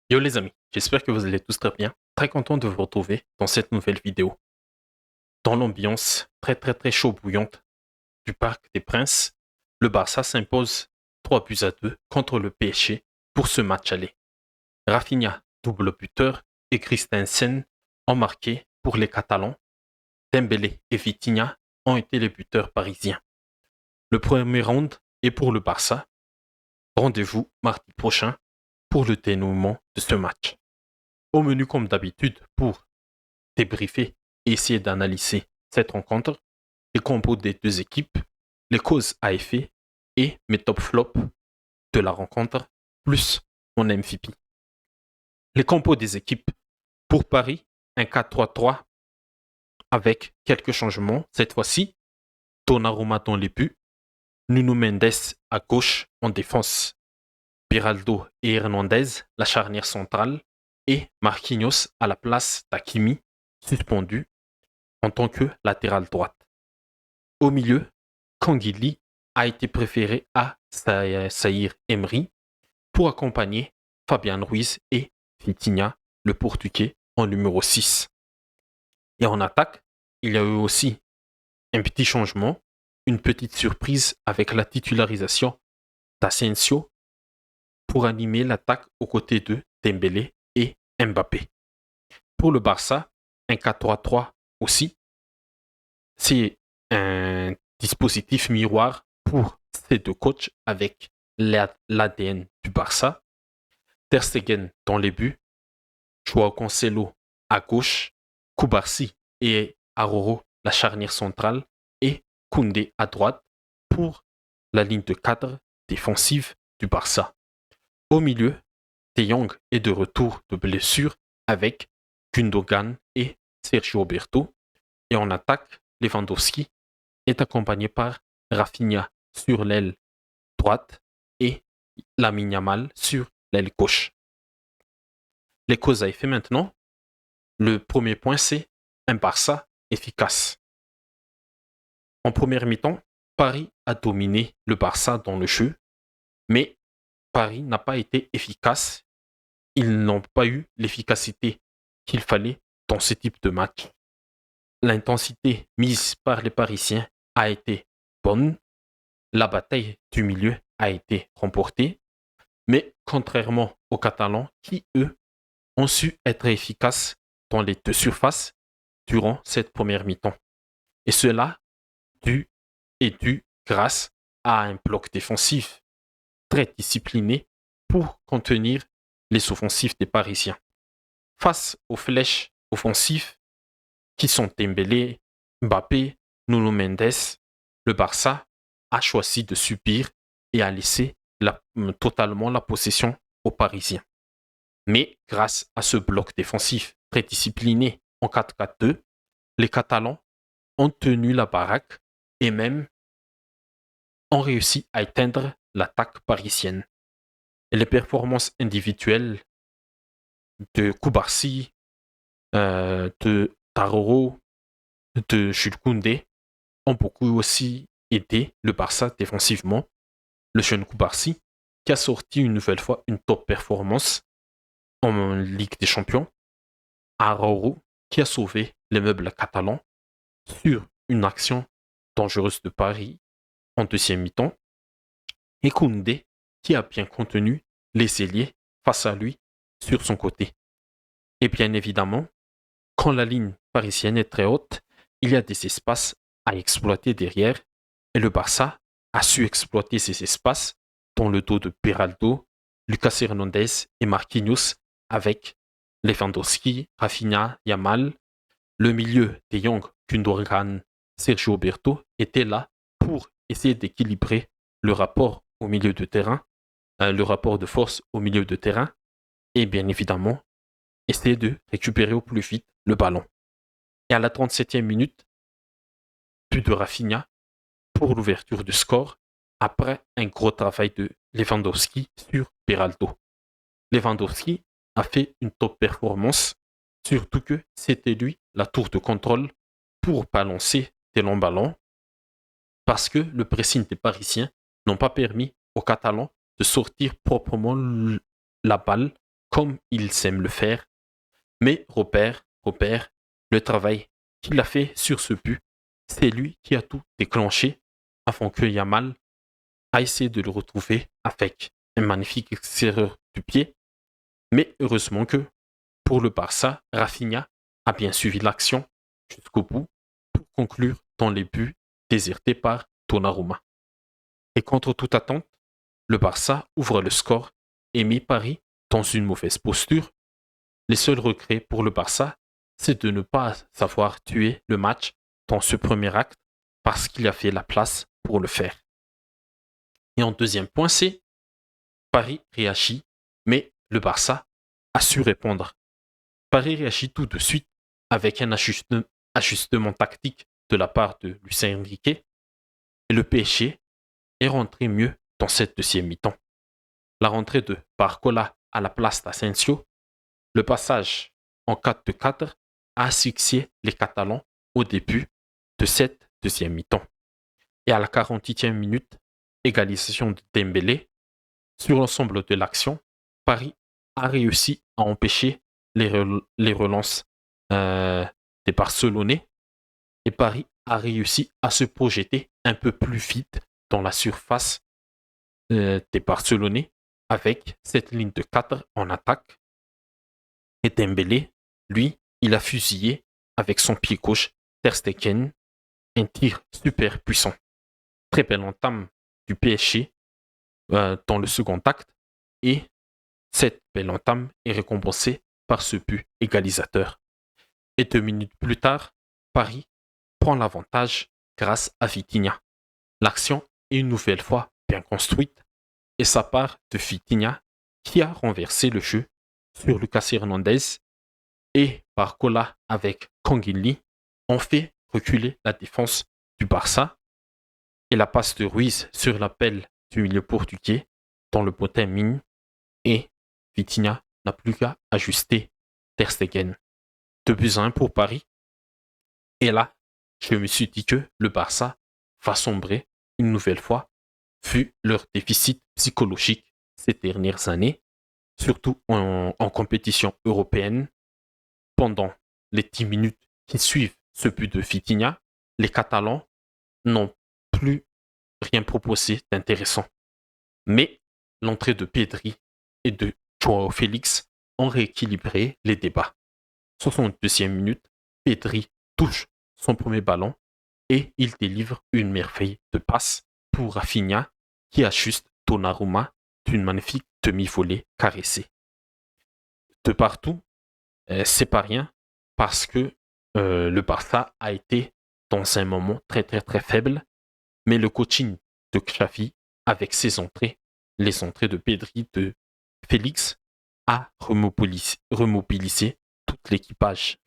Yo les amis, j'espère que vous allez tous très bien. Très content de vous retrouver dans cette nouvelle vidéo. Dans l'ambiance très chaud bouillante du Parc des Princes, le Barça s'impose 3-2 contre le PSG pour ce match aller. Rafinha, double buteur, et Christensen ont marqué pour les Catalans. Dembélé et Vitinha ont été les buteurs parisiens. Le premier round est pour le Barça. Rendez-vous mardi prochain pour le dénouement de ce match. Au menu comme d'habitude pour débriefer et essayer d'analyser cette rencontre, les combos des deux équipes, les causes à effet et mes top flops de la rencontre, plus mon MVP. Les combos des équipes pour Paris, un 4-3-3 avec quelques changements. Cette fois-ci, Donnarumma dans les buts, Nuno Mendes à gauche en défense, Piraldo et Hernandez, la charnière centrale, et Marquinhos à la place d'Hakimi, suspendu en tant que latéral droite. Au milieu, Kangili a été préféré à Saïr Emery pour accompagner Fabian Ruiz et Vitinha, le Portugais, en numéro 6. Et en attaque, il y a eu aussi un petit changement, une petite surprise avec la titularisation d'Asensio pour animer l'attaque aux côtés de Dembélé et Mbappé. Pour le Barça, un 4-3-3 aussi, c'est un dispositif miroir pour ces deux coachs avec l'ADN du Barça. Ter Stegen dans les buts, Joao Cancelo à gauche, Koubarsi et Aroro la charnière centrale et Koundé à droite pour la ligne de cadre défensive du Barça. Au milieu, De Jong est de retour de blessure avec Gundogan et Sergio Roberto. Et en attaque, Lewandowski est accompagné par Rafinha sur l'aile droite et Lamine Yamal sur l'aile gauche. Les causes à effet maintenant. Le premier point, c'est un Barça efficace. En première mi-temps, Paris a dominé le Barça dans le jeu, mais Paris n'a pas été efficace. Ils n'ont pas eu l'efficacité qu'il fallait dans ce type de match. L'intensité mise par les Parisiens a été bonne. La bataille du milieu a été remportée. Mais contrairement aux Catalans qui, eux, ont su être efficaces dans les deux surfaces durant cette première mi-temps. Et cela est dû grâce à un bloc défensif très discipliné pour contenir les offensifs des Parisiens. Face aux flèches offensives qui sont Dembélé, Mbappé, Nuno Mendes, le Barça a choisi de subir et a laissé totalement la possession aux Parisiens. Mais grâce à ce bloc défensif très discipliné en 4-4-2, les Catalans ont tenu la baraque et même ont réussi à éteindre l'attaque parisienne. Et les performances individuelles de Koubarsi, de Taroro, de Jules Koundé ont beaucoup aussi aidé le Barça défensivement. Le jeune Koubarsi qui a sorti une nouvelle fois une top performance en Ligue des Champions. Aroro qui a sauvé les meubles catalans sur une action dangereuse de Paris en deuxième mi-temps. Et Koundé qui a bien contenu les ailiers face à lui sur son côté. Et bien évidemment, quand la ligne parisienne est très haute, il y a des espaces à exploiter derrière et le Barça a su exploiter ces espaces dans le dos de Piraldo, Lucas Hernandez et Marquinhos avec Lewandowski, Rafinha, Yamal. Le milieu De Jong, Gundogan, Sergio Roberto était là pour essayer d'équilibrer le rapport au milieu de terrain, le rapport de force au milieu de terrain et bien évidemment essayer de récupérer au plus vite le ballon. Et à la 37e minute, but de Rafinha pour l'ouverture du score après un gros travail de Lewandowski sur Piraldo. Lewandowski a fait une top performance, surtout que c'était lui la tour de contrôle pour balancer des longs ballons parce que le pressing des Parisiens n'ont pas permis aux Catalans de sortir proprement la balle comme il aime le faire. Mais Robert, le travail qu'il a fait sur ce but, c'est lui qui a tout déclenché avant que Yamal a essayé de le retrouver avec un magnifique extérieur du pied. Mais heureusement que pour le Barça, Rafinha a bien suivi l'action jusqu'au bout pour conclure dans les buts désertés par Donnarumma. Et contre toute attente, le Barça ouvre le score et met Paris dans une mauvaise posture. Les seuls regrets pour le Barça, c'est de ne pas savoir tuer le match dans ce premier acte parce qu'il a fait la place pour le faire. Et en deuxième point, c'est Paris réagit, mais le Barça a su répondre. Paris réagit tout de suite avec un ajustement tactique de la part de Lucien Enrique et le PSG est rentré mieux dans cette deuxième mi-temps. La rentrée de Barcola à la place d'Asensio, le passage en 4-4 a asphyxié les Catalans au début de cette deuxième mi-temps. Et à la 48e minute, égalisation de Dembélé. Sur l'ensemble de l'action, Paris a réussi à empêcher les relances des Barcelonais et Paris a réussi à se projeter un peu plus vite dans la surface des Barcelonais avec cette ligne de 4 en attaque. Et Dembélé, lui, il a fusillé avec son pied gauche Ter Stegen, un tir super puissant. Très belle entame du PSG dans le second acte et cette belle entame est récompensée par ce but égalisateur. Et 2 minutes plus tard, Paris prend l'avantage grâce à Vitinha. L'action est une nouvelle fois bien construite et ça part de Vitinha qui a renversé le jeu sur Lucas Hernandez et Barcola avec Canguilhi ont fait reculer la défense du Barça et la passe de Ruiz sur l'appel du milieu portugais dans le bon timing et Vitinha n'a plus qu'à ajuster Ter Stegen. 2-1 pour Paris. Et là, je me suis dit que le Barça va sombrer une nouvelle fois, vu leur déficit psychologique ces dernières années, surtout en compétition européenne. Pendant les 10 minutes qui suivent ce but de Vitinha, les Catalans n'ont plus rien proposé d'intéressant. Mais l'entrée de Pedri et de Joao Félix ont rééquilibré les débats. 62e minute, Pedri touche son premier ballon et il délivre une merveille de passe pour Rafinha qui ajuste Donnarumma d'une magnifique demi-volée caressée. De partout, c'est pas rien parce que le Barça a été dans un moment très très très faible, mais le coaching de Xavi avec ses entrées, les entrées de Pedri, de Félix, a remobilisé tout l'équipage.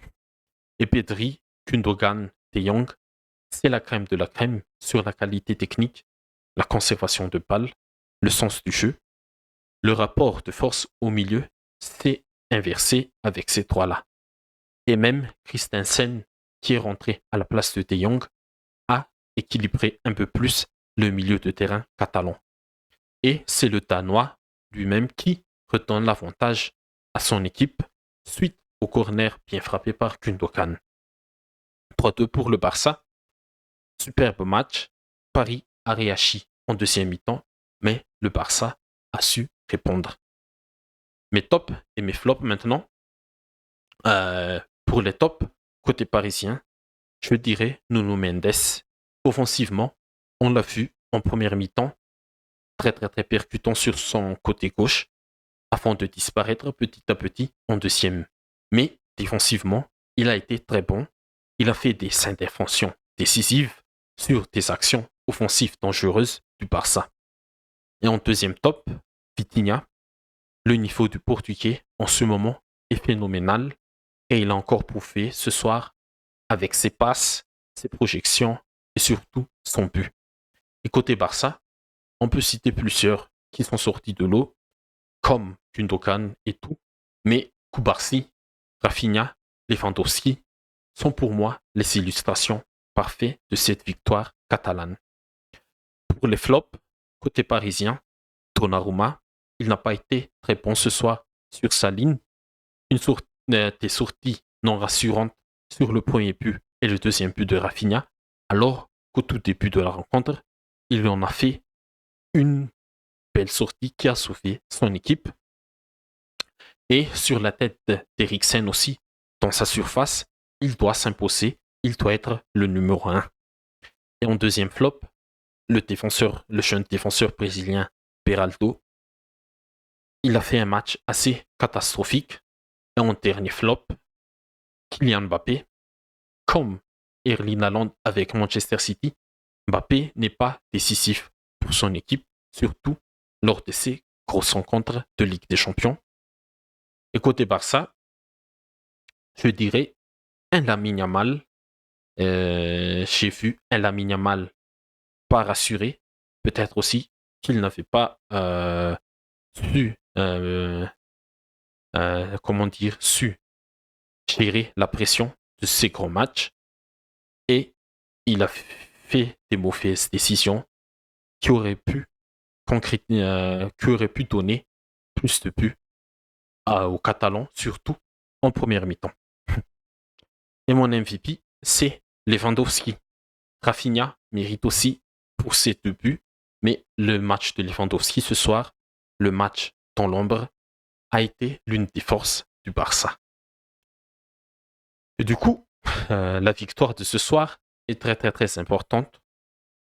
Et Pedri, Gundogan, De Jong, c'est la crème de la crème sur la qualité technique, la conservation de balle, le sens du jeu. Le rapport de force au milieu s'est inversé avec ces trois-là. Et même Christensen, qui est rentré à la place de De Jong, a équilibré un peu plus le milieu de terrain catalan. Et c'est le Danois lui-même qui redonne l'avantage à son équipe suite au corner bien frappé par Gundogan. 3-2 pour le Barça. Superbe match. Paris a réagi en deuxième mi-temps, mais le Barça a su répondre. Mes tops et mes flops maintenant. Pour les tops, côté parisien, je dirais Nuno Mendes. Offensivement, on l'a vu en première mi-temps, très très très percutant sur son côté gauche, avant de disparaître petit à petit en deuxième. Mais défensivement, il a été très bon. Il a fait des interventions décisives sur des actions offensives dangereuses du Barça. Et en deuxième top, Vitinha. Le niveau du Portugais en ce moment est phénoménal et il a encore prouvé ce soir avec ses passes, ses projections et surtout son but. Et côté Barça, on peut citer plusieurs qui sont sortis de l'eau, comme Gundogan et tout, mais Koubarsi, Rafinha, Lewandowski sont pour moi les illustrations parfaites de cette victoire catalane. Pour les flops, côté parisien, Donnarumma, il n'a pas été très bon ce soir sur sa ligne, des sorties non rassurantes sur le premier but et le deuxième but de Rafinha, alors qu'au tout début de la rencontre, il en a fait une belle sortie qui a sauvé son équipe. Et sur la tête d'Eriksen aussi, dans sa surface, il doit s'imposer, il doit être le numéro 1. Et en deuxième flop, le jeune défenseur brésilien Beraldo, il a fait un match assez catastrophique. Et en dernier flop, Kylian Mbappé, comme Erling Haaland avec Manchester City, Mbappé n'est pas décisif pour son équipe, surtout lors de ses grosses rencontres de Ligue des Champions. Et côté Barça, je dirais un Lamine Yamal. J'ai vu un Lamine Yamal pas rassuré. Peut-être aussi qu'il n'avait pas su, su gérer la pression de ces gros matchs. Et il a fait des mauvaises décisions qui auraient pu donner plus de buts aux Catalans, surtout en première mi-temps. Et mon MVP, c'est Lewandowski. Rafinha mérite aussi pour ses 2 buts, mais le match de Lewandowski ce soir, le match dans l'ombre, a été l'une des forces du Barça. Et du coup, la victoire de ce soir est très très très importante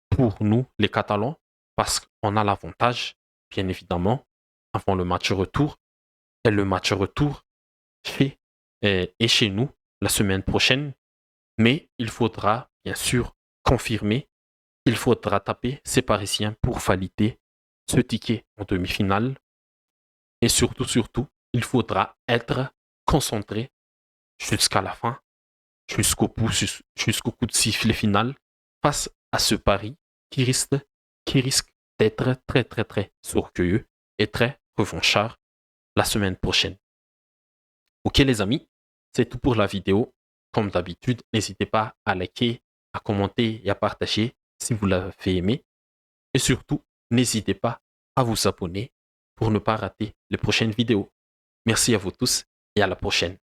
pour nous, les Catalans, parce qu'on a l'avantage, bien évidemment, avant le match retour. Et le match retour est chez nous la semaine prochaine, mais il faudra bien sûr confirmer, il faudra taper ces Parisiens pour valider ce ticket en demi-finale. Et surtout, il faudra être concentré jusqu'à la fin, jusqu'au coup de sifflet final, face à ce pari qui risque d'être très très très orgueilleux et très revanchard la semaine prochaine. Ok les amis, c'est tout pour la vidéo. Comme d'habitude, n'hésitez pas à liker, à commenter et à partager si vous l'avez aimé. Et surtout, n'hésitez pas à vous abonner pour ne pas rater les prochaines vidéos. Merci à vous tous et à la prochaine.